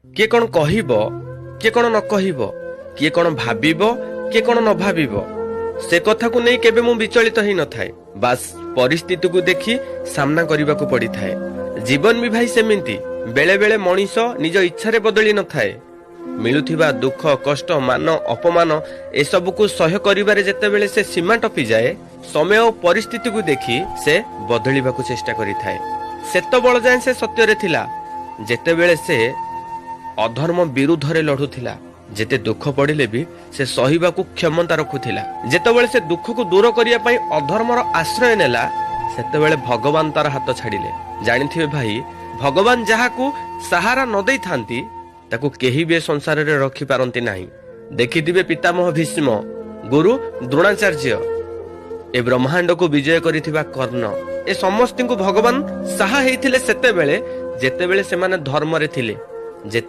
କିଏ କଣ କହିବ, କିଏ କଣ ନ କହିବ, କିଏ କଣ ଭାବିବ, କିଏ କଣ ନ ଭାବିବ, ସେ କଥାକୁ ନେଇ କେବେ ମୁଁ ବିଚଳିତ ହେଇନଥାଏ। ବାସ୍ ପରିସ୍ଥିତିକୁ ଦେଖି ସାମ୍ନା କରିବାକୁ ପଡିଥାଏ। ଜୀବନ ବି ଭାଇ ସେମିତି, ବେଳେ ବେଳେ ମଣିଷ ନିଜ ଇଚ୍ଛାରେ ବଦଳି ନଥାଏ। ମିଳୁଥିବା ଦୁଃଖ, କଷ୍ଟ, ମାନ, ଅପମାନ ଏସବୁକୁ ସହ୍ୟ କରିବାରେ ଯେତେବେଳେ ସେ ସୀମା ଟପିଯାଏ, ସମୟ ଓ ପରିସ୍ଥିତିକୁ ଦେଖି ସେ ବଦଳିବାକୁ ଚେଷ୍ଟା କରିଥାଏ। ସେତେବେଳେ ଯାଏଁ ସେ ସତ୍ୟରେ ଥିଲା, ଯେତେବେଳେ ସେ ଅଧର୍ମ ବିରୁଦ୍ଧରେ ଲଢୁଥିଲା। ଯେତେ ଦୁଃଖ ପଡ଼ିଲେ ବି ସେ ସହିବାକୁ କ୍ଷମତା ରଖୁଥିଲା। ଯେତେବେଳେ ସେ ଦୁଃଖକୁ ଦୂର କରିବା ପାଇଁ ଅଧର୍ମର ଆଶ୍ରୟ ନେଲା, ସେତେବେଳେ ଭଗବାନ ତାର ହାତ ଛାଡ଼ିଲେ। ଜାଣିଥିବେ ଭାଇ, ଭଗବାନ ଯାହାକୁ ସାହାରା ନ ଦେଇଥାନ୍ତି ତାକୁ କେହି ବି ଏ ସଂସାରରେ ରଖିପାରନ୍ତି ନାହିଁ। ଦେଖିଥିବେ ପିତାମହ ଭୀଷ୍ମ, ଗୁରୁ ଦ୍ରୋଣାଚାର୍ଯ୍ୟ, ଏ ବ୍ରହ୍ମାଣ୍ଡକୁ ବିଜୟ କରିଥିବା କର୍ଣ୍ଣ, ଏ ସମସ୍ତଙ୍କୁ ଭଗବାନ ସାହା ହେଇଥିଲେ ସେତେବେଳେ ଯେତେବେଳେ ସେମାନେ ଧର୍ମରେ ଥିଲେ।